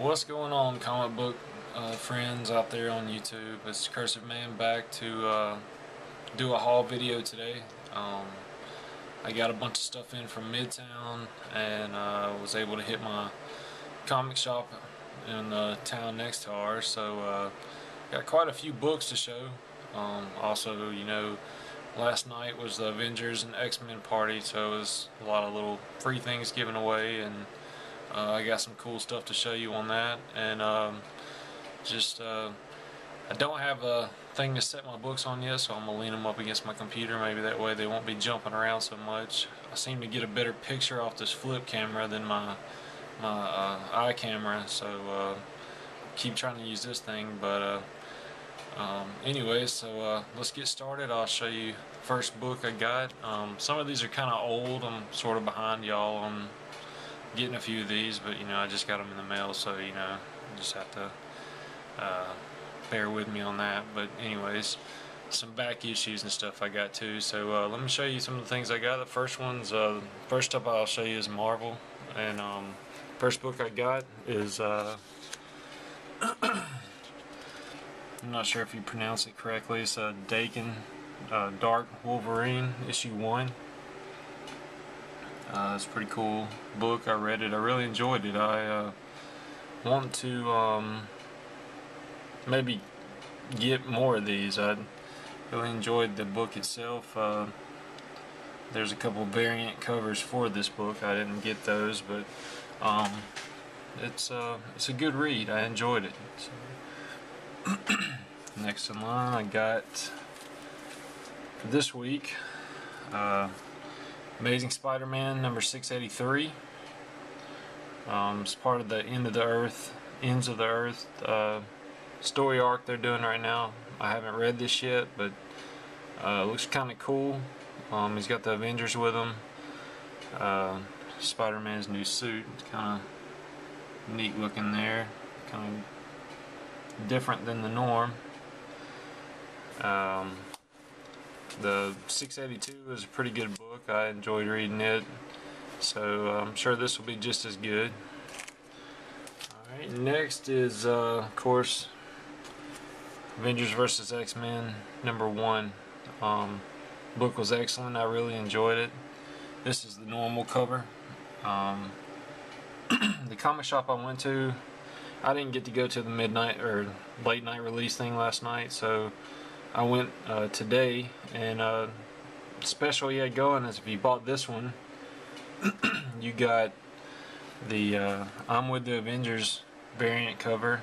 What's going on, comic book friends out there on YouTube? It's Cursive Man back to do a haul video today. I got a bunch of stuff in from Midtown and was able to hit my comic shop in the town next to ours, so got quite a few books to show. Also, you know, last night was the Avengers and X-Men party, so it was a lot of little free things given away, and I got some cool stuff to show you on that. And I don't have a thing to set my books on yet, so I'm gonna lean them up against my computer. Maybe that way they won't be jumping around so much. I seem to get a better picture off this flip camera than my eye camera, so keep trying to use this thing. But anyways, so let's get started. I'll show you the first book I got. Some of these are kind of old. I'm sort of behind y'all on getting a few of these, but you know, I just got them in the mail, so you know, you just have to bear with me on that. But anyways, some back issues and stuff I got too, so let me show you some of the things I got. The first up I'll show you is Marvel, and first book I got is I'm not sure if you pronounce it correctly. It's Dakin Dark Wolverine, issue 1. It's a pretty cool book. I read it. I really enjoyed it. I want to maybe get more of these. I really enjoyed the book itself. There's a couple variant covers for this book. I didn't get those, but it's a good read. I enjoyed it. So next in line, I got for this week Amazing Spider-Man number 683. It's part of the Ends of the Earth story arc they're doing right now. I haven't read this yet, but it looks kind of cool. He's got the Avengers with him. Spider-Man's new suit. It's kind of neat looking there. Kind of different than the norm. The 682 is a pretty good book. I enjoyed reading it, so I'm sure this will be just as good. Alright, next is of course Avengers vs. X-Men number 1. Book was excellent. I really enjoyed it. This is the normal cover. The comic shop I went to, I didn't get to go to the midnight or late night release thing last night, so I went today, and special he had going is if you bought this one, you got the I'm with the Avengers variant cover,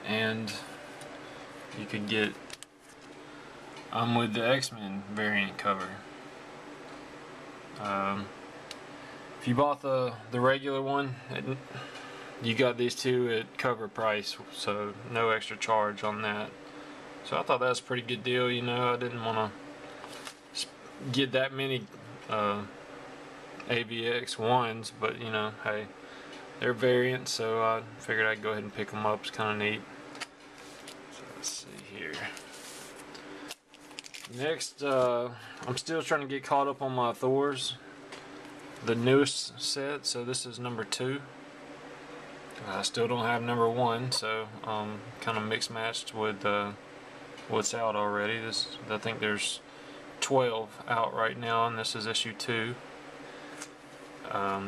and you could get I'm with the X-Men variant cover. If you bought the regular one, you got these two at cover price, so no extra charge on that. So I thought that was a pretty good deal. You know, I didn't want to get that many AVX ones, but you know, hey, they're variants, so I figured I'd go ahead and pick them up. It's kind of neat. So let's see here. Next, I'm still trying to get caught up on my Thors, the newest set. So this is number 2. I still don't have number 1, so kind of mixed matched with what's out already. I think there's 12 out right now, and this is issue 2.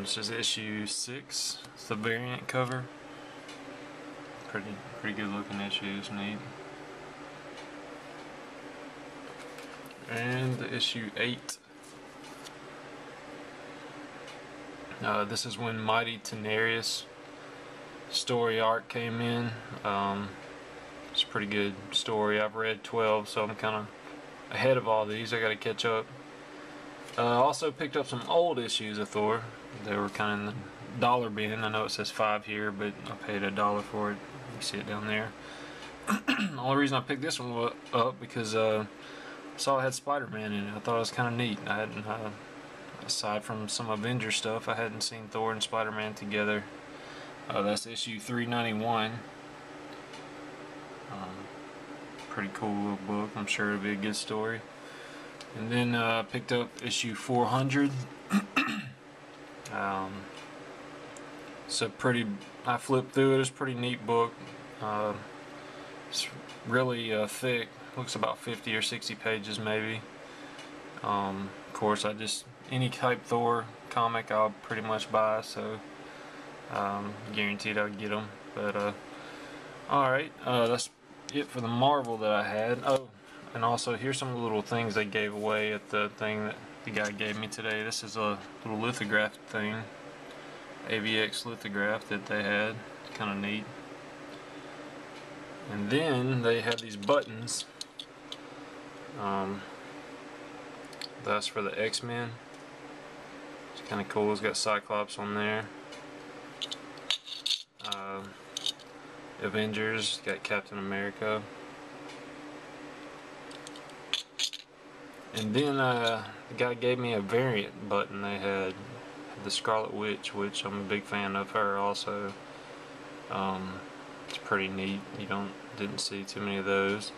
This is issue 6. It's the variant cover. Pretty good looking issue. It's neat. And issue 8. This is when Mighty Tenarius story arc came in. It's a pretty good story. I've read 12, so I'm kind of ahead of all these. I got to catch up. Also picked up some old issues of Thor. They were kind of in the dollar bin. I know it says 5 here, but I paid $1 for it. You see it down there. The only reason I picked this one up because I saw it had Spider-Man in it. I thought it was kind of neat. I hadn't, aside from some Avengers stuff, I hadn't seen Thor and Spider-Man together. That's issue 391. Pretty cool little book. I'm sure it'll be a good story. And then picked up issue 400. It's a pretty, I flipped through it, it's a pretty neat book. It's really thick, looks about 50 or 60 pages maybe. Of course, any type Thor comic I'll pretty much buy, so guaranteed I'll get them. But alright, that's it for the Marvel that I had. Oh, and also here's some of the little things they gave away at the thing that the guy gave me today. This is a little lithograph thing, AVX lithograph that they had. Kind of neat. And then they have these buttons. That's for the X-Men. It's kind of cool. It's got Cyclops on there. Avengers, got Captain America. And then the guy gave me a variant button they had, the Scarlet Witch, which I'm a big fan of her also. It's pretty neat. You didn't see too many of those.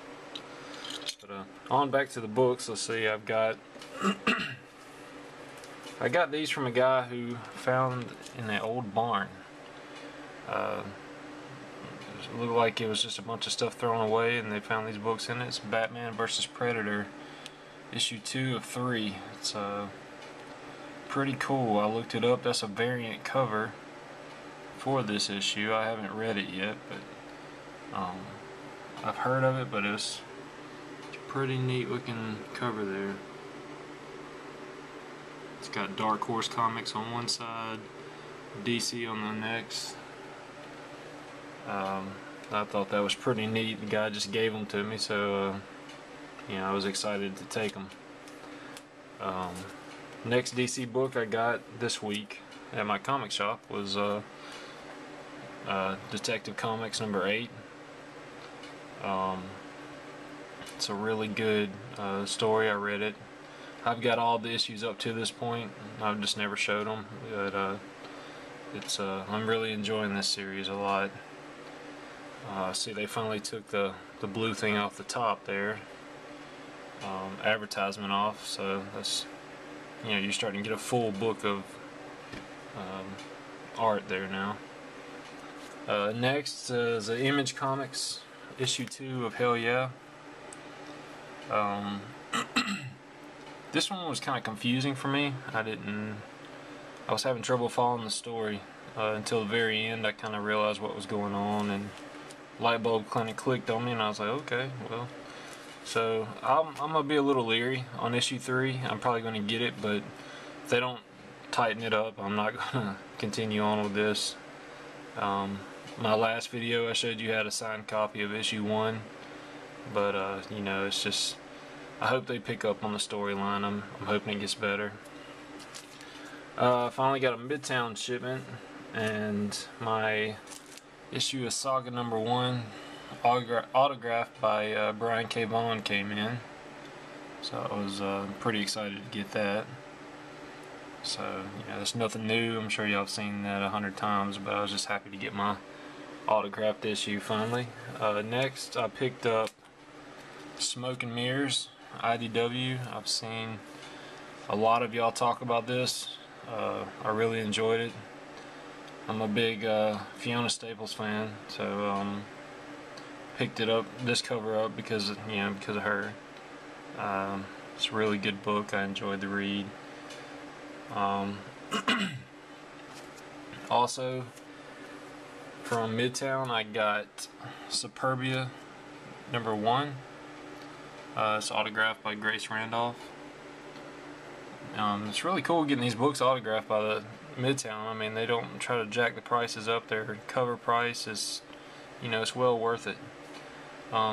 But on back to the books. Let's see. I've got I got these from a guy who found in that old barn. It looked like it was just a bunch of stuff thrown away, and they found these books in it. It's Batman vs. Predator, issue 2 of 3. It's pretty cool. I looked it up. That's a variant cover for this issue. I haven't read it yet, but I've heard of it. But it's a pretty neat looking cover there. It's got Dark Horse Comics on one side, DC on the next. I thought that was pretty neat. The guy just gave them to me, so I was excited to take them. Next DC book I got this week at my comic shop was Detective Comics number 8. It's a really good story. I read it. I've got all the issues up to this point. I've just never showed them, but I'm really enjoying this series a lot. See, they finally took the blue thing off the top there, advertisement off, so that's, you're starting to get a full book of art there now. Next is the Image Comics issue 2 of Hell Yeah. This one was kind of confusing for me. I was having trouble following the story until the very end. I kind of realized what was going on, and light bulb kind of clicked on me, and I was like, okay, well. So I'm gonna be a little leery on issue 3. I'm probably gonna get it, but if they don't tighten it up, I'm not gonna continue on with this. My last video I showed you had a signed copy of issue 1, but it's just, I hope they pick up on the storyline. I'm hoping it gets better. Finally got a Midtown shipment, and my issue of Saga number 1, autographed by Brian K. Vaughan, came in. So I was pretty excited to get that. So there's nothing new. I'm sure y'all have seen that 100 times, but I was just happy to get my autographed issue finally. Next, I picked up Smoke and Mirrors, IDW. I've seen a lot of y'all talk about this. I really enjoyed it. I'm a big Fiona Staples fan, so picked this cover up because of her. It's a really good book. I enjoyed the read. Also, from Midtown, I got Superbia number 1. It's autographed by Grace Randolph. It's really cool getting these books autographed by the Midtown. I mean, they don't try to jack the prices up. Their cover price is, it's well worth it.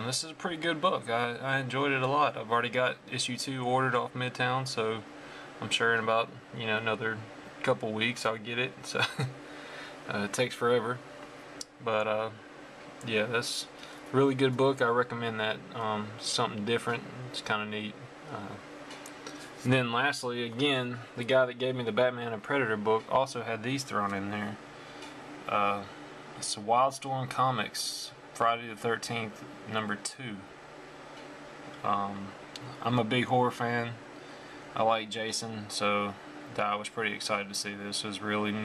This is a pretty good book. I enjoyed it a lot. I've already got issue 2 ordered off Midtown, so I'm sure in about another couple weeks I'll get it. So it takes forever, but yeah, that's a really good book. I recommend that. Something different. It's kind of neat. And then lastly, again, the guy that gave me the Batman and Predator book also had these thrown in there. It's Wildstorm Comics, Friday the 13th, number 2. I'm a big horror fan. I like Jason, so I was pretty excited to see this. It was really neat.